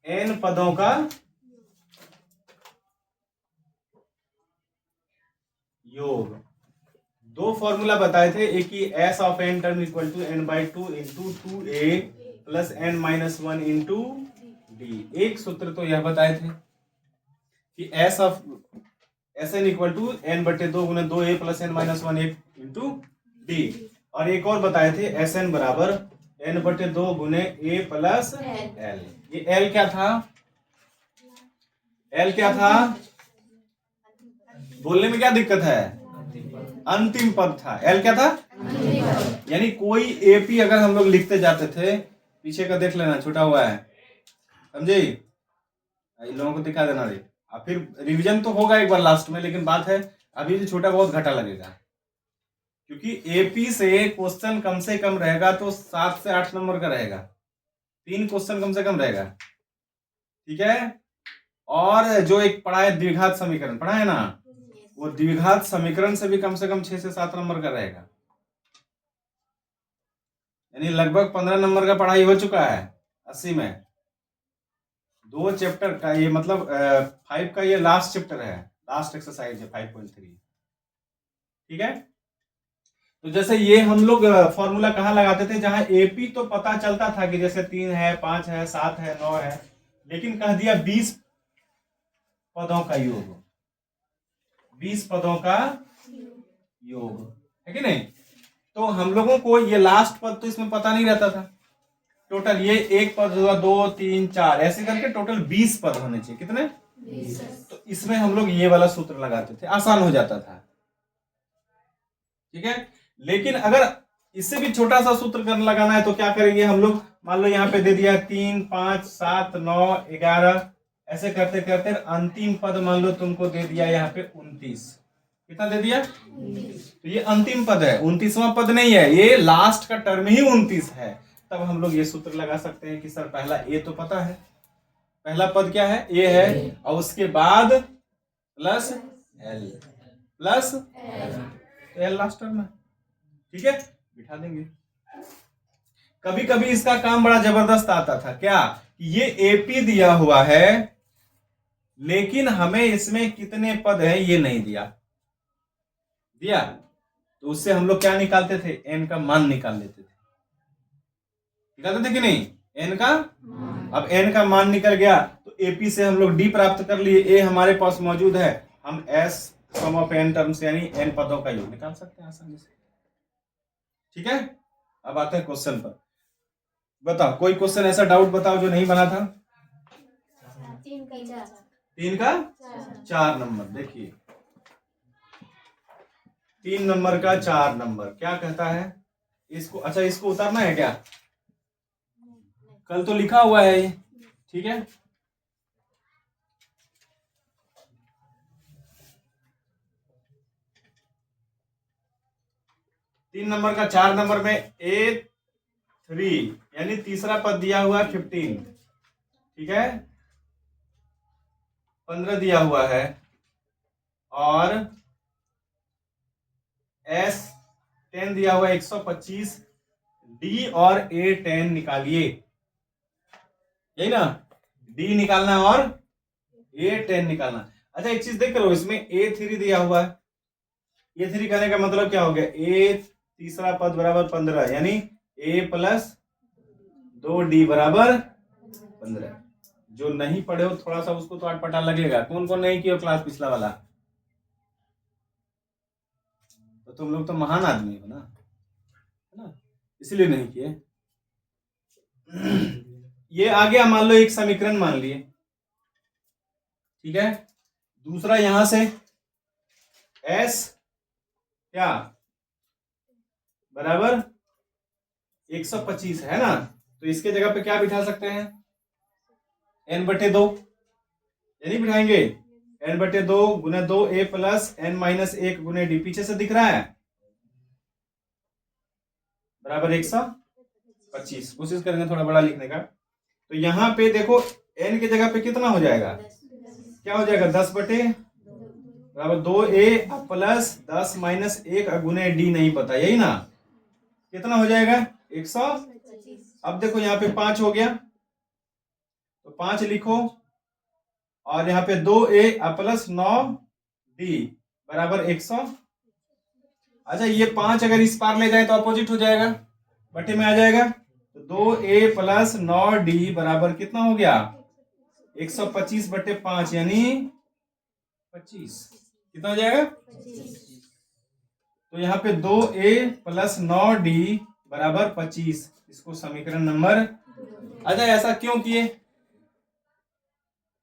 n पदों का योग। दो फॉर्मूला बताए थे, एक ही S of N term equal to n by 2 into 2a plus n minus 1 into D. एक सूत्र तो यह बताए थे कि S of S N equal to n बटे 2 गुना 2a plus n minus 1 into D. और एक और बताए थे एस एन बराबर n बटे 2 गुने a प्लस l। ये l क्या था? l क्या था? बोलने में क्या दिक्कत है? अंतिम पद था। l क्या था? यानी कोई एपी अगर हम लोग लिखते जाते थे, पीछे का देख लेना, छूटा हुआ है, समझे? इन लोगों को दिखा देना रे। अब फिर रिवीजन तो होगा एक बार लास्ट में, लेकिन बात है अभी भी छोटा बहुत घटा लगेगा, क्योंकि एपी से क्वेश्चन कम से कम रहेगा तो 7 से 8 नंबर का रहेगा, 3 क्वेश्चन कम से कम रहेगा, ठीक है? और जो एक पढ़ा है द्विघात समीकरण, पढ़ा है ना, वो द्विघात समीकरण से भी कम से कम 6 से 7 नंबर का रहेगा। यानी लगभग 15 नंबर का पढ़ाई हो चुका है 80 में। 2 चैप्टर का ये मतलब 5 का ये लास्ट चैप्टर है, लास्ट एक्सरसाइज है 5.3, ठीक है? तो जैसे ये हम लोग फॉर्मूला कहाँ लगाते थे? जहां एपी तो पता चलता था कि जैसे 3 है, 5 है, 7 है, 9 है, लेकिन कह दिया 20 पदों का योग, 20 पदों का योग, है कि नहीं? तो हम लोगों को ये लास्ट पद तो इसमें पता नहीं रहता था। टोटल ये एक पद हुआ, 2 3 4 ऐसे करके टोटल 20 पद होने चाहिए। कितने? 20। तो इसमें हम लोग ये वाला सूत्र लगाते थे, आसान हो जाता था, ठीक है? लेकिन अगर इससे भी छोटा सा सूत्र करने लगाना है तो क्या करेंगे हम लोग? मान लो यहाँ पे दे दिया 3 5 7 9 11, ऐसे करते करते अंतिम पद मान लो तुमको दे दिया यहाँ पे 29। कितना दे दिया? 29। तो ये अंतिम पद है, 29वां पद नहीं है, ये लास्ट का टर्म ही 29 है। तब हम लोग ये सूत्र लगा सकते हैं कि सर पहला ए तो पता है, पहला पद क्या है? ए है, और उसके बाद plus L, plus L last term है, ठीक है? बिठा देंगे। कभी कभी इसका काम बड़ा जबरदस्त आता था, क्या? ये एपी दिया हुआ है लेकिन हमें इसमें कितने पद हैं ये नहीं दिया, तो उससे हम लोग क्या निकालते थे? एन का मान निकाल लेते थे, निकालते थे कि नहीं? एन का, अब एन का मान निकल गया तो एपी से हम लोग डी प्राप्त कर लिए, ए हमारे पास मौजूद है, हम S sum of N terms यानी एन पदों का योग निकाल सकते हैं आसानी से, ठीक है? अब आते हैं क्वेश्चन पर। बताओ कोई क्वेश्चन ऐसा डाउट बताओ जो नहीं बना था। 3 का 4 नंबर, देखिए 3 नंबर का 4 नंबर क्या कहता है? इसको, अच्छा इसको उतारना है क्या? कल तो लिखा हुआ है ये, ठीक है? तीन नंबर का 4 नंबर में A3 यानी तीसरा पद दिया हुआ है 15, ठीक है? 15 दिया हुआ है, और S10 दिया हुआ है 125, D और A10 निकालिए, यही ना? D निकालना और A10 निकालना। अच्छा एक चीज देख लो, इसमें A3 दिया हुआ है, A3 कहने का मतलब क्या हो गया? A तीसरा पद बराबर 15, यानी A प्लस 2D बराबर 15। जो नहीं पढ़े हो थोड़ा सा उसको तो अटपटा लगेगा। कौन कौन नहीं किया क्लास पिछला वाला? तो तुम लोग तो महान आदमी हो ना, है ना, इसलिए नहीं किए। ये आ गया, मान लो एक समीकरण मान लिए, ठीक है? दूसरा यहां से S क्या बराबर 125 है ना, तो इसके जगह पे क्या बिठा सकते हैं? n बटे 2, यानी बिठाएंगे n बटे 2 गुने 2a प्लस n माइनस 1 गुने डी, पीछे से दिख रहा है, बराबर 125। कोशिश करेंगे थोड़ा बड़ा लिखने का। तो यहां पे देखो n की जगह पे कितना हो जाएगा? क्या हो जाएगा? 10 बटे बराबर 2a प्लस 10 माइनस 1 गुने डी नहीं पता, यही ना? कितना हो जाएगा? 100। अब देखो यहाँ पे 5 हो गया, तो 5 लिखो और यहाँ पे 2a प्लस 9d बराबर 100। अच्छा ये 5 अगर इस पार ले जाए तो अपोजिट हो जाएगा, बटे में आ जाएगा। तो 2a प्लस 9d बराबर कितना हो गया 125 बटे 5 यानी 25। कितना हो जाएगा? तो यहाँ पे 2a प्लस 9d बराबर 25, इसको समीकरण नंबर। अच्छा ऐसा क्यों किए?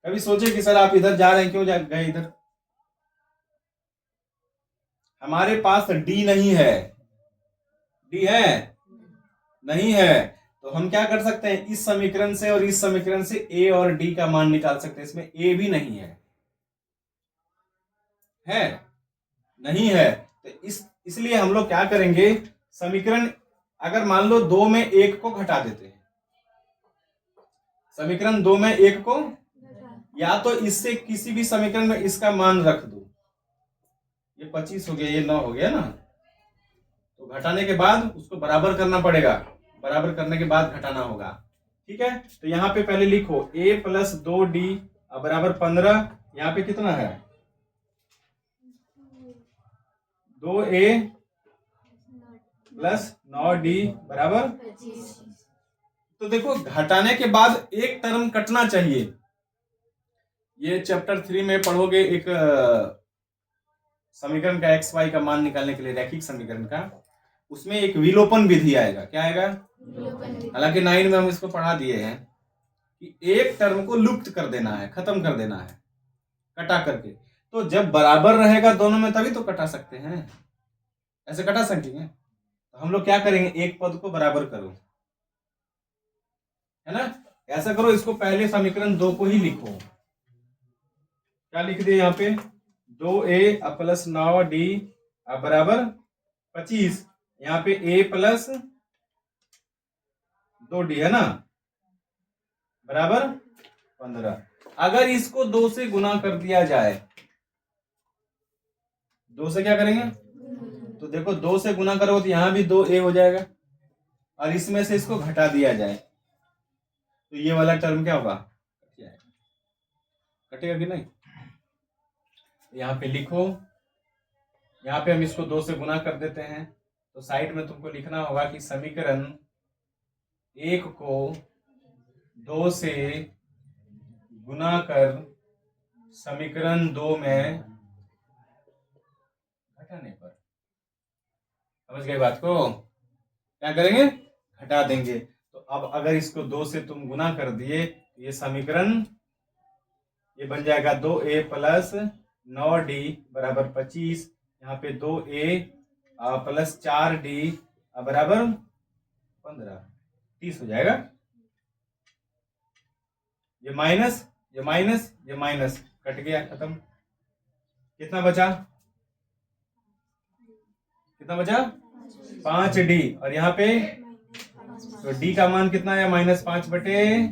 कभी सोचे कि सर आप इधर जा रहे हैं, क्यों जा गए इधर? हमारे पास d नहीं है, d है नहीं है, तो हम क्या कर सकते हैं, इस समीकरण से और इस समीकरण से a और d का मान निकाल सकते हैं। इसमें a भी नहीं है, नहीं है, तो इसलिए हम लोग क्या करेंगे, समीकरण अगर मान लो 2 में 1 को घटा देते हैं, समीकरण 2 में 1 को, या तो इससे किसी भी समीकरण में इसका मान रख दो। ये 25 हो गया, ये 9 हो गया ना, तो घटाने के बाद उसको बराबर करना पड़ेगा, बराबर करने के बाद घटाना होगा। ठीक है, तो यहाँ पे पहले लिखो a प्लस 2d बराबर 15। यहाँ पे कितना है 2a प्लस 9d बराबर। तो देखो घटाने के बाद एक टर्म कटना चाहिए। ये चैप्टर 3 में पढ़ोगे, एक समीकरण का एक्स वाई का मान निकालने के लिए, रैखिक समीकरण का, उसमें एक विलोपन विधि आएगा। क्या आएगा? हालांकि 9 में हम इसको पढ़ा दिए हैं कि एक टर्म को लुप्त कर देना है, खत्म कर देना है कटा करके। तो जब बराबर रहेगा दोनों में तभी तो कटा सकते हैं, ऐसे कटा सकेंगे? तो हम लोग क्या करेंगे, एक पद को बराबर करो, है ना, ऐसा करो। इसको पहले समीकरण 2 को ही लिखो। क्या लिख दिए यहाँ पे, 2a प्लस 9d बराबर 25। यहाँ पे a प्लस 2d है ना, बराबर 15। अगर इसको 2 से गुना कर दिया जाए, 2 से क्या करेंगे, तो देखो 2 से गुना करो तो यहाँ भी 2a हो जाएगा, और इसमें से इसको घटा दिया जाए तो ये वाला टर्म क्या होगा, कटेगा कि नहीं? यहाँ पे लिखो, यहाँ पे हम इसको 2 से गुना कर देते हैं, तो साइड में तुमको लिखना होगा कि समीकरण 1 को 2 से गुना कर समीकरण 2 में घटाने पर, समझ गए बात को? क्या करेंगे, घटा देंगे। तो अब अगर इसको 2 से तुम गुना कर दिए, ये समीकरण ये बन जाएगा 2a प्लस 9d बराबर 25। यहाँ पे 2a प्लस 4d बराबर 15, 30 हो जाएगा। ये माइनस, ये माइनस, ये माइनस, कट गया, खत्म। कितना बचा, कितना बचा, 5d, और यहाँ पे तो d का मान कितना है, -5 बटे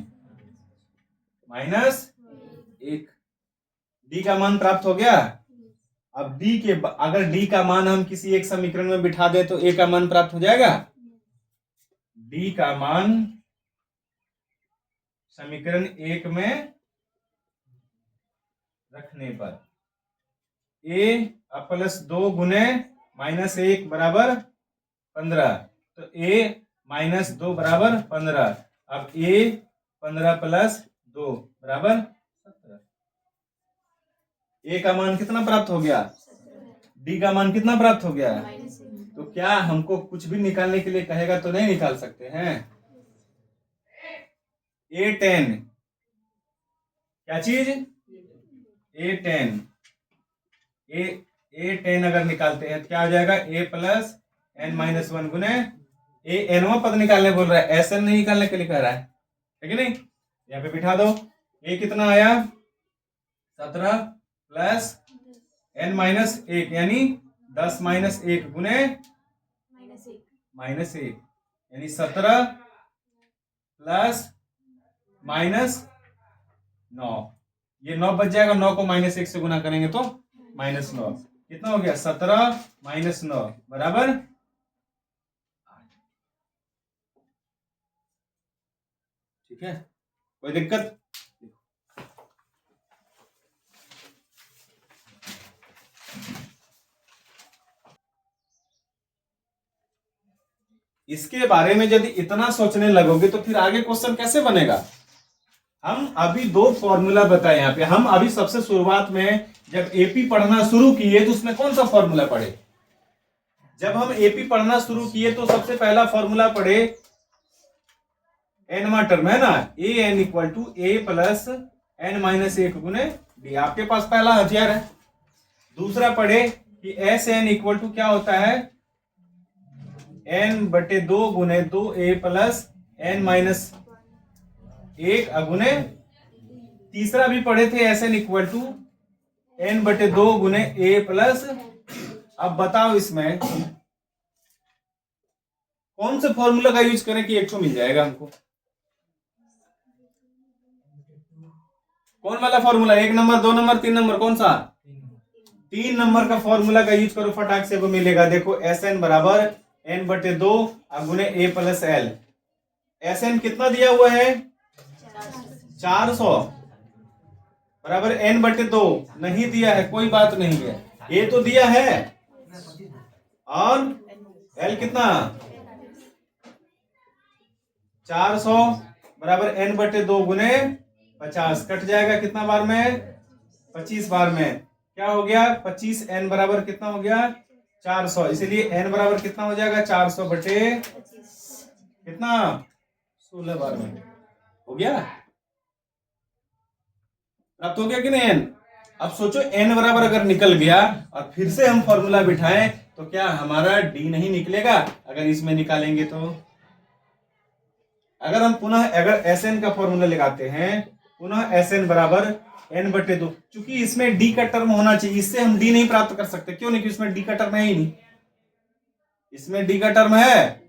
-1। d का मान प्राप्त हो गया। अब d के अगर d का मान हम किसी एक समीकरण में बिठा दे तो a का मान प्राप्त हो जाएगा। d का मान समीकरण 1 में रखने पर a प्लस 2 गुने -1 बराबर 15, तो a -2 बराबर 15। अब a 15 प्लस 2 बराबर 17। a का मान कितना प्राप्त हो गया, d का मान कितना प्राप्त हो गया। तो क्या हमको कुछ भी निकालने के लिए कहेगा तो नहीं निकाल सकते हैं। a10 क्या चीज, a10, a10 अगर निकालते हैं तो क्या हो जाएगा, a प्लस n-1 गुने a nवां पद निकालने बोल रहा है, sn नहीं निकालने के लिए कह रहा है कि नहीं। यहाँ पे बिठा दो, a कितना आया 17 प्लस n-1 यानी 10 - 1 गुने -1 यानी 17 प्लस -9। ये 9 बच जाएगा, 9 को -1 से गुना करेंगे तो -9। कितना हो गया, 17 - 9 बराबर 8। ठीक है, कोई दिक्कत? इसके बारे में यदि इतना सोचने लगोगे तो फिर आगे क्वेश्चन कैसे बनेगा। हम अभी दो फॉर्मूला बताए यहाँ पे। हम अभी सबसे शुरुआत में जब एपी पढ़ना शुरू किए तो उसमें कौन सा फॉर्मूला पढ़े। जब हम एपी पढ़ना शुरू किए तो सबसे पहला फॉर्मूला पढ़े एनवा टर्म है ना, A N equal to A plus N minus एक गुने डी। आपके पास पहला हथियार है। दूसरा पढ़े कि एस एन इक्वल टू क्या होता है, एन बटे दो गुने दो ए प्लस एन माइनस एक अगुने। तीसरा भी पढ़े थे S N equal to N बटे दो गुने ए प्लस। अब बताओ इसमें कौन से फॉर्मूला का यूज करें कि एक ठो मिल जाएगा हमको। कौन वाला फॉर्मूला, 1 नंबर 2 नंबर 3 नंबर, कौन सा? 3 नंबर का फॉर्मूला का यूज करो, फटाक से को मिलेगा। देखो एस एन बराबर एन बटे दो गुने ए प्लस एल। एस एन कितना दिया हुआ है, 400 बराबर एन बटे दो नहीं दिया है, कोई बात नहीं है। ए तो दिया है और एल कितना 400 बराबर एन बटे दो गुने 50। कट जाएगा कितना बार में, 25 बार में। क्या हो गया 25 एन बराबर कितना हो गया 400। इसलिए एन बराबर कितना हो जाएगा 400 बटे कितना 16 बार में। हो गया, प्राप्त हो गया कि नहीं एन। अब सोचो एन बराबर अगर निकल गया और फिर से हम फॉर्मूला बिठाएं तो क्या हमारा डी नहीं निकलेगा अगर इसमें निकालेंगे तो। अगर हम पुनः अगर एस एन का फॉर्मूला लगाते हैं, पुनः एस एन बराबर एन बटे दो, चूंकि इसमें डी का टर्म होना चाहिए, इससे हम डी नहीं प्राप्त कर सकते। क्यों नहीं, इसमें डी का टर्म है ही नहीं। इसमें डी का टर्म है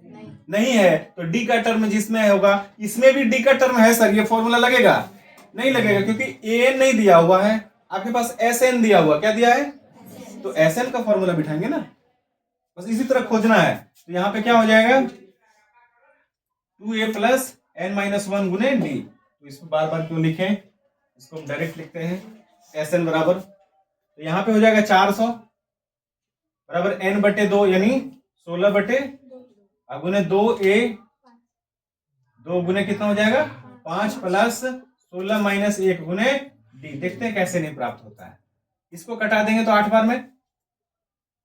नहीं है, तो डी का टर्म जिसमें होगा इसमें भी डी का टर्म है सर, ये फॉर्मूला लगेगा नहीं लगेगा, क्योंकि ए एन नहीं दिया हुआ है, आपके पास एस एन दिया हुआ। क्या दिया है, तो एस एन का फॉर्मूला बिठाएंगे ना, बस इसी तरह खोजना है। तो यहां पे क्या हो जाएगा 2a plus N minus one गुने डी। तो इसको बार बार क्यों लिखें, इसको हम डायरेक्ट लिखते हैं एस एन बराबर। तो यहां पे हो जाएगा 400 बराबर एन बटे दो यानी 16 बटे गुने दो ए, दो गुने कितना हो जाएगा 5 प्लस 16 माइनस एक गुने डी। देखते हैं कैसे नहीं प्राप्त होता है। इसको कटा देंगे तो 8 बार में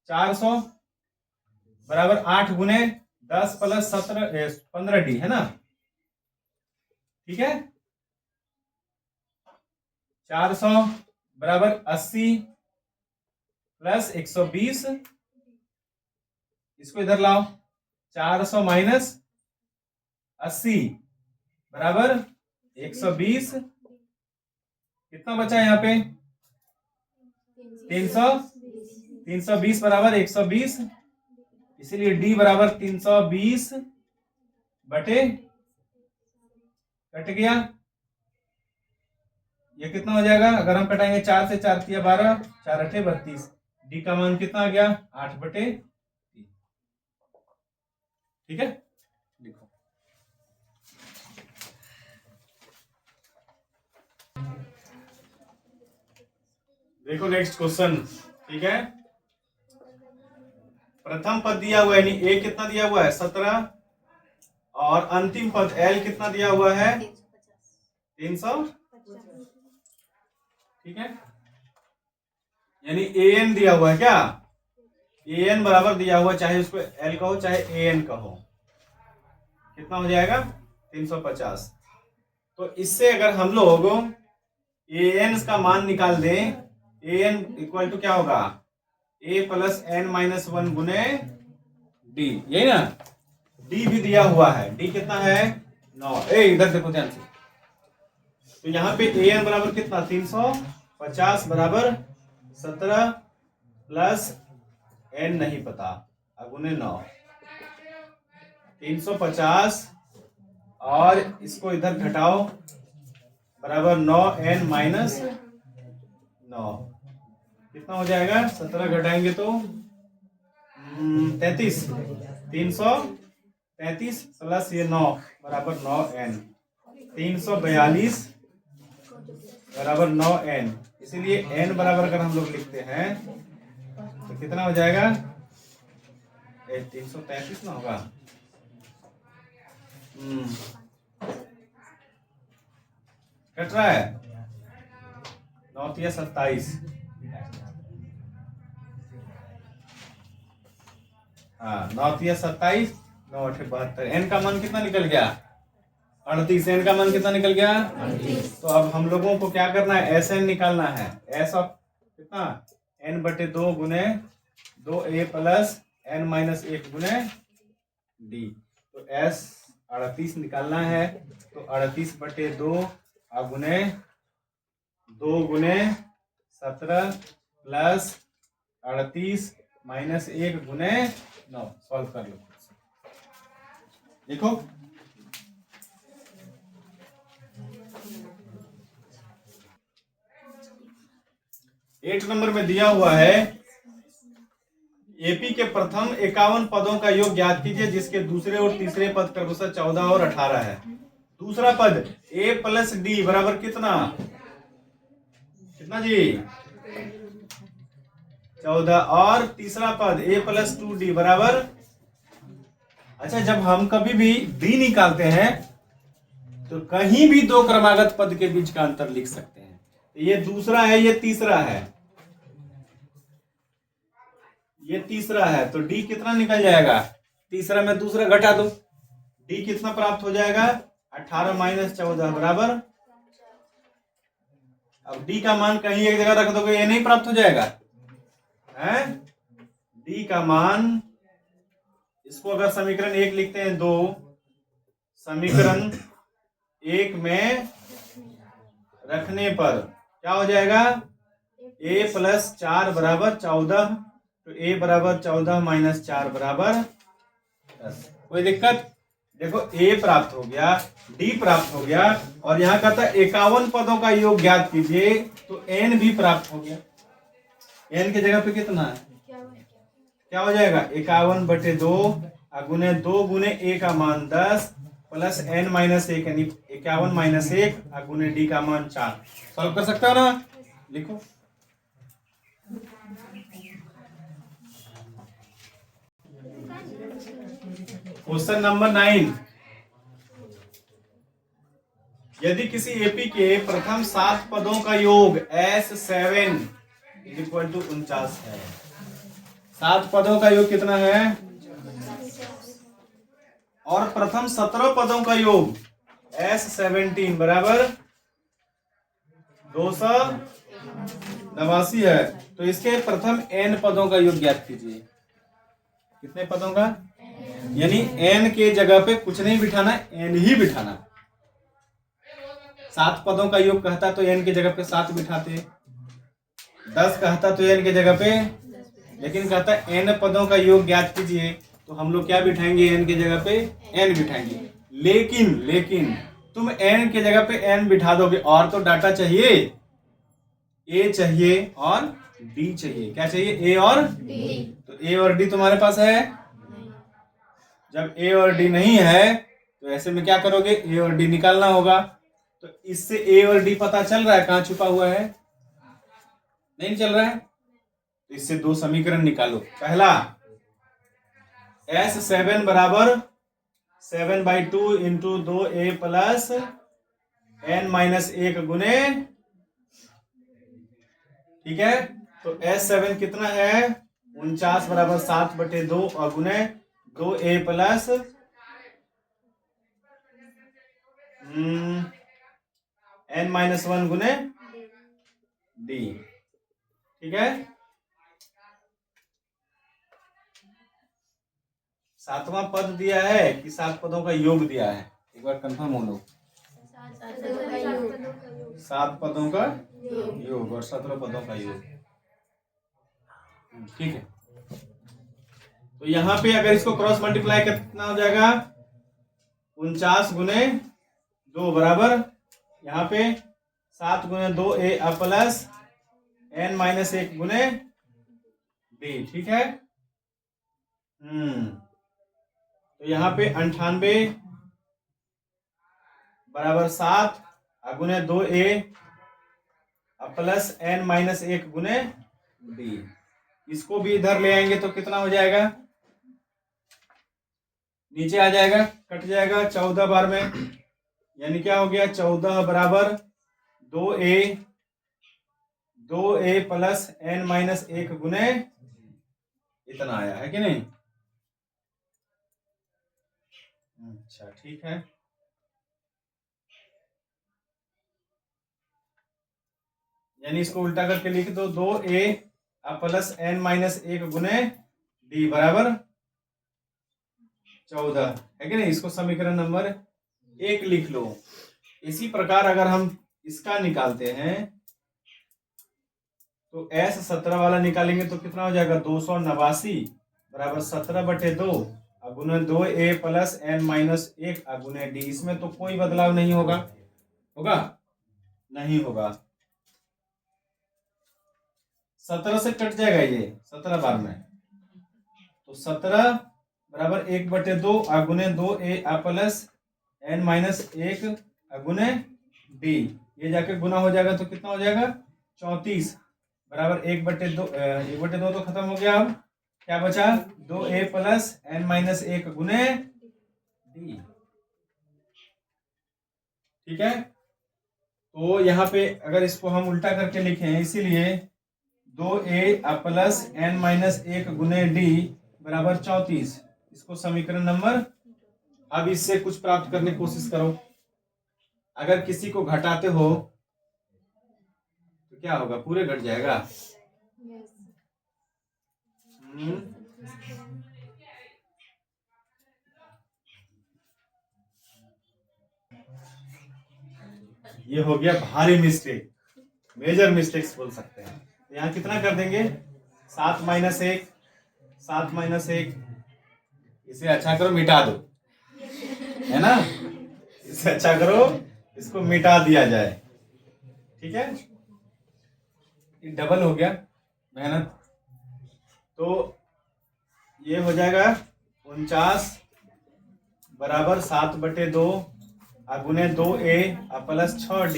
400 बराबर 8 गुने 10 प्लस 17 15 डी है ना, ठीक है। 400 बराबर 80 प्लस 120, इसको इधर लाओ। 400 माइनस 80 बराबर 120, कितना बचा यहाँ पे 320 बराबर 120, इसीलिए डी बराबर 320 बटे, कट गया, ये कितना हो जाएगा अगर हम कटाएंगे 4 से 4 तिया 12, 4 अठे 32, डी का मान कितना आ गया 8 बटे 3। ठीक है, लिखो। देखो नेक्स्ट क्वेश्चन, ठीक है। प्रथम पद दिया हुआ है यानी ए कितना दिया हुआ है 17, और अंतिम पद एल कितना दिया हुआ है 300, ठीक है। यानी ए एन दिया हुआ है, क्या ए एन बराबर दिया हुआ, चाहे उसको एल कहो चाहे ए एन कहो, कितना हो जाएगा 350। तो इससे अगर हम लोग ए एन का मान निकाल दें, ए एन इक्वल टू क्या होगा ए प्लस एन माइनस वन गुने डी, यही ना। डी भी दिया हुआ है, डी कितना है 9। इधर देखो ध्यान से, तो यहाँ पे ए एन बराबर कितना 350 बराबर 17 प्लस एन नहीं पता गुने 9, 350 और इसको इधर घटाओ बराबर 9 एन माइनस 9, कितना हो जाएगा 17 घटाएंगे तो 33, 333 प्लस ये 9 बराबर 9 एन, 342 बराबर 9 एन। इसीलिए एन बराबर अगर हम लोग लिखते हैं तो कितना हो जाएगा 333 ना होगा, कट रहा है 9 या 27। हाँ 9 या 27, 9 8 72। एन का मान कितना निकल गया? 38। एन का मान कितना निकल गया? 38। तो अब हम लोगों को क्या करना है? एस एन निकालना है। एस ऑफ कितना? एन बटे 2 गुने 2a प्लस एन माइनस 1 गुने डी। तो एस 38 निकालना है। तो 38 बटे 2 गुने 2 गुने 17 प्लस 38 माइनस 1 गुने 9। सॉल्व कर लो। देखो 8 नंबर में दिया हुआ है एपी के प्रथम 51 पदों का योग ज्ञात कीजिए जिसके दूसरे और तीसरे पद क्रमशः 14 और 18 है। दूसरा पद a प्लस डी बराबर कितना? कितना जी? 14। और तीसरा पद a प्लस 2d बराबर। अच्छा, जब हम कभी भी d निकालते हैं तो कहीं भी दो क्रमागत पद के बीच का अंतर लिख सकते हैं। ये दूसरा है, ये तीसरा है, ये तीसरा है। तो d कितना निकल जाएगा? तीसरा में दूसरा घटा दो, d कितना प्राप्त हो जाएगा? 18 माइनस 14 बराबर। अब d का मान कहीं एक जगह रख दोगे, ये नहीं प्राप्त हो जाएगा है? d का मान, इसको अगर समीकरण 1 लिखते हैं, 2 समीकरण 1 में रखने पर क्या हो जाएगा? a प्लस 4 बराबर 14। तो a बराबर 14 माइनस 4 बराबर 10। कोई दिक्कत? देखो a प्राप्त हो गया, d प्राप्त हो गया, और यहाँ कहता है 51 पदों का योग ज्ञात कीजिए। तो n भी प्राप्त हो गया। n की जगह पे कितना है? क्या हो जाएगा? 51 बटे 2 गुने 2 गुने a का मान 10 प्लस n माइनस 1 यानी 51 माइनस 1 गुने d का मान 4। सॉल्व कर सकते हो ना? लिखो। Question number 9। यदि किसी एपी के प्रथम 7 पदों का योग S7 इक्वल टू 49 है। 7 पदों का योग कितना है? और प्रथम 17 पदों का योग S17 बराबर 289 है। तो इसके प्रथम n पदों का योग ज्ञात कीजिए। कितने पदों का? यानी n के जगह पे कुछ नहीं बिठाना, n ही बिठाना। 7 पदों का योग कहता तो n की जगह पे 7 बिठाते, 10 कहता तो n की जगह पे, लेकिन कहता n पदों का योग ज्ञात कीजिए। तो हम लोग क्या बिठाएंगे? n की जगह पे n बिठाएंगे। लेकिन तुम n की जगह पे n बिठा दोगे, और तो डाटा चाहिए, a चाहिए और d चाहिए। क्या चाहिए? a और d। तो a और d तुम्हारे पास है? जब a और d नहीं है तो ऐसे में क्या करोगे? a और d निकालना होगा। तो इससे a और d पता चल रहा है कहां छुपा हुआ है? नहीं चल रहा है। तो इससे दो समीकरण निकालो। पहला S7 बराबर 7/2 into 2a plus n minus 1 गुने, ठीक है। तो S7 कितना है? 49 बराबर 7 बटे 2 और गुने 2a प्लस n माइनस 1 गुने d, ठीक है। 7वां पद दिया है कि 7 पदों का योग दिया है? एक बार कंफर्म हो लो। 7 पदों का योग और 17 पदों का योग, ठीक है। तो यहाँ पे अगर इसको क्रॉस मल्टीप्लाई कितना हो जाएगा? 49 गुने 2 बराबर, यहाँ पे 7 गुने 2a प्लस n माइनस 1 गुने d, ठीक है। तो यहाँ पे 98 बराबर 7 गुने 2a प्लस n माइनस 1 गुने d। इसको भी इधर ले आएंगे तो कितना हो जाएगा? नीचे आ जाएगा, कट जाएगा 14 बार में, यानी क्या हो गया 14 बराबर 2a प्लस n माइनस 1 गुने इतना आया है कि नहीं। अच्छा ठीक है, यानी इसको उल्टा करके लिख दो 2a प्लस n माइनस 1 गुने d बराबर 14 है कि नहीं। इसको समीकरण नंबर 1 लिख लो। इसी प्रकार अगर हम इसका निकालते हैं तो S17 वाला निकालेंगे तो कितना हो जाएगा 289 बराबर 17/2 गुने 2a प्लस n माइनस 1 गुने d। इसमें तो कोई बदलाव नहीं होगा, होगा नहीं होगा, 17 से कट जाएगा ये 17 बार में, तो 17 बराबर 1/2 गुने 2a प्लस n माइनस 1 गुने d। ये जाके गुना हो जाएगा तो कितना हो जाएगा 34 बराबर 1/2 तो खत्म हो गया। अब क्या बचा 2a प्लस n माइनस 1 गुने d। ठीक है, तो यहाँ पे अगर इसको हम उल्टा करके लिखें, इसीलिए 2a प्लस n माइनस 1 गुने d बराबर 34। इसको समीकरण नंबर, अब इससे कुछ प्राप्त करने की कोशिश करो। अगर किसी को घटाते हो तो क्या होगा, पूरे घट जाएगा। ये हो गया भारी मिस्टेक, मेजर मिस्टेक्स बोल सकते हैं। तो यहाँ कितना कर देंगे 7 माइनस 1, 7 माइनस 1। इसे अच्छा करो मिटा दो, है ना, इसे अच्छा करो इसको मिटा दिया जाए। ठीक है, ये डबल हो गया मेहनत, तो ये हो जाएगा 49 बराबर 7/2 गुने 2a प्लस 6d।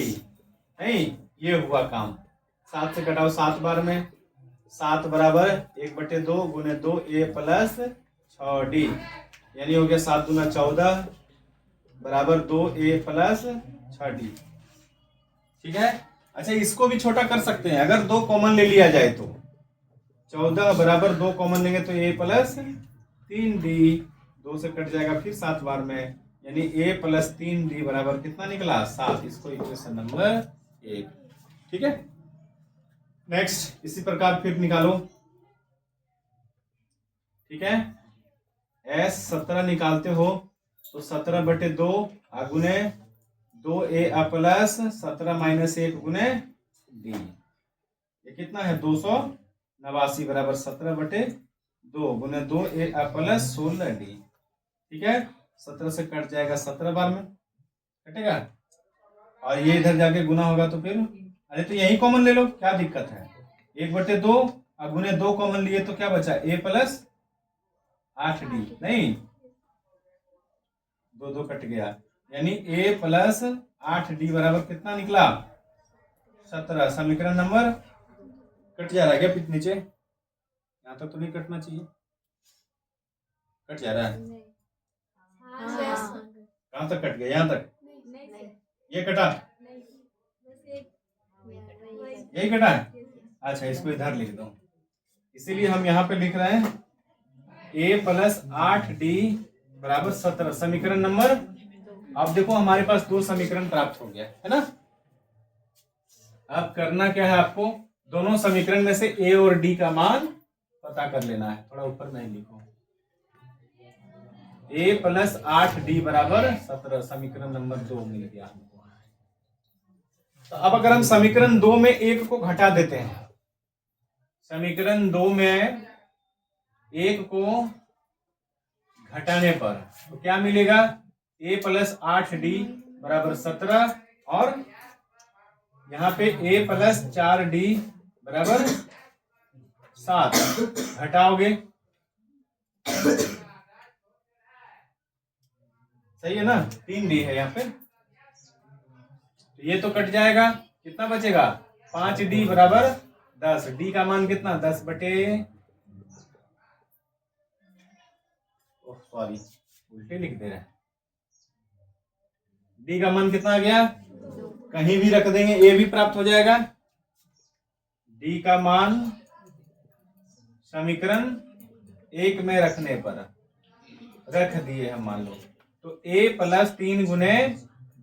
नहीं, ये हुआ काम। 7 से घटाओ 7 बार में, 7 बराबर 1/2 गुने 2a प्लस 6d, यानी हो गया 7 दूना 14 बराबर 2a प्लस 6d। ठीक है, अच्छा इसको भी छोटा कर सकते हैं, अगर 2 कॉमन ले लिया जाए तो 14 बराबर 2 कॉमन लेंगे तो a प्लस 3d, 2 से कट जाएगा फिर 7 बार में, यानी a प्लस 3d बराबर कितना निकला 7। इसको इक्वेशन नंबर 1। ठीक है, नेक्स्ट इसी प्रकार फिर निकालो। ठीक है, S17 निकालते हो तो 17/2 गुने 2a प्लस 17 माइनस 1 गुने d। ये कितना है 289 बराबर 17/2 गुने 2a प्लस 16d। ठीक है, 17 से कट जाएगा 17 बार में कटेगा, और ये इधर जाके गुना होगा तो फिर, अरे तो यही कॉमन ले लो, क्या दिक्कत है। 1/2 गुने 2 कॉमन लिए तो क्या बचा a प्लस 8d। नहीं, 2 कट गया, यानी a प्लस 8d बराबर कितना निकला 17। समीकरण नंबर, कट जा रहा है क्या नीचे, यहाँ तक तो नहीं कटना चाहिए, कट जा रहा है। कहाँ तक कट गया, यहाँ तक, ये कटा, यही कटा है। अच्छा, इसको इधर लिख दो, इसीलिए हम यहाँ पे लिख रहे हैं a प्लस 8d बराबर 17। समीकरण नंबर, अब देखो हमारे पास 2 समीकरण प्राप्त हो गया है ना। अब करना क्या है, आपको दोनों समीकरण में से a और d का मान पता कर लेना है। थोड़ा ऊपर नहीं लिखो, a प्लस 8d बराबर 17, समीकरण नंबर 2 मिल गया हमको। तो अब अगर हम समीकरण 2 में 1 को घटा देते हैं, समीकरण 2 में 1 को घटाने पर तो क्या मिलेगा, a प्लस 8d बराबर 17, और यहाँ पे a प्लस 4d बराबर 7 घटाओगे, सही है ना, 3d है यहाँ पे, तो ये तो कट जाएगा, कितना बचेगा 5d बराबर 10। d का मान कितना 10 बटे, सॉरी उल्टे लिख दे रहे हैं। डी का मान कितना आ गया, कहीं भी रख देंगे ए भी प्राप्त हो जाएगा। डी का मान समीकरण 1 में रखने पर रख दिए हम, मान लो तो a प्लस 3 गुने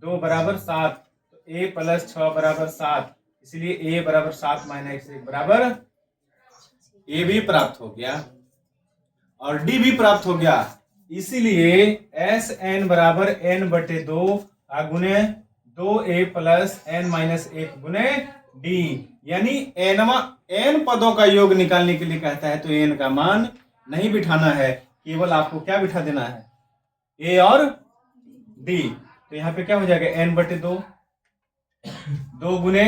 2 बराबर 7, तो a प्लस 6 बराबर 7, इसलिए a बराबर 7 माइनस 1 बराबर a भी प्राप्त हो गया और d भी प्राप्त हो गया। इसीलिए एस एन बराबर n बटे 2 गुने 2a प्लस n माइनस 1 गुने d, यानी n पदों का योग निकालने के लिए कहता है तो n का मान नहीं बिठाना है, केवल आपको क्या बिठा देना है, a और d। तो यहाँ पे क्या हो जाएगा, n बटे 2, 2 गुने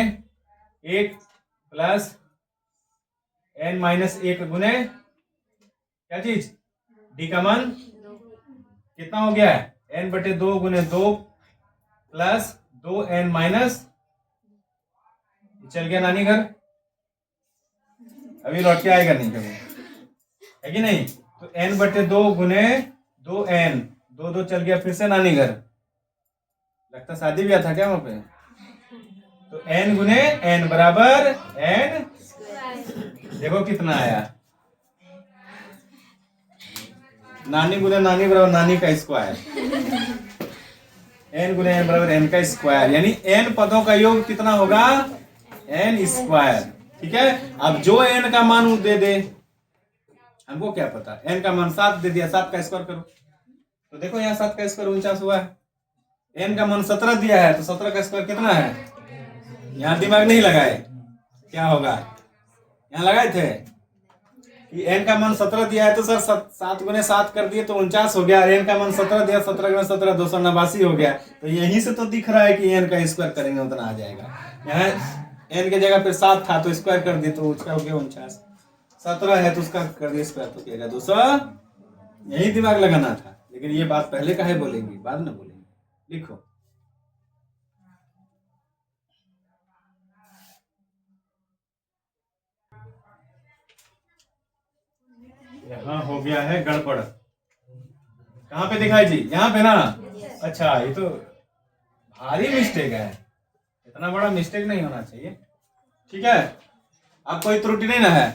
1 प्लस n माइनस 1 गुने क्या चीज, d का मान कितना हो गया है, n बटे 2 गुने 2 प्लस 2n माइनस, चल गया नानी घर, अभी लौट के आएगा नहीं कभी, है कि नहीं। तो n बटे 2 गुने 2n, 2 2 चल गया, फिर से नानी घर, लगता शादी ब्याह था क्या वहां पे। तो n गुने n बराबर n, देखो कितना आया, नानी गुने नानी बराबर नानी का स्क्वायर, n गुने n बराबर n का स्क्वायर, यानी n पदों का योग कितना होगा, n स्क्वायर। ठीक है, अब जो n का मान दे दे, हमको क्या पता, n का मान 7 दे दिया, 7 का स्क्वायर करो, तो देखो यहाँ 7 का स्क्वायर 49 हुआ है, n का मान 17 दिया है तो 17 का स्क्वायर कितना है, यहाँ दिमाग नहीं लगाए, क्या होगा, यहाँ लगाए थे कि n का मान 17 दिया है तो सर 7 गुने 7 कर दिए तो 49 हो गया, और n का मान 17 दिया, 17 गुने 17 289 हो गया, तो यहीं से तो दिख रहा है कि n का स्क्वायर करेंगे उतना आ जाएगा। यहाँ n के जगह पे 7 था तो स्क्वायर कर दिए तो उसका हो गया 49, 17 है तो उसका कर दिया स्क्वायर तो क्या 200, यही दिमाग लगाना था, लेकिन ये बात पहले काहे बोलेंगे, बाद में बोलेंगे। लिखो, यहाँ हो गया है गड़बड़, कहाँ पे दिखाई जी, यहाँ पे ना, अच्छा ये तो भारी मिस्टेक है, इतना बड़ा मिस्टेक नहीं होना चाहिए। ठीक है, अब कोई त्रुटि नहीं ना है।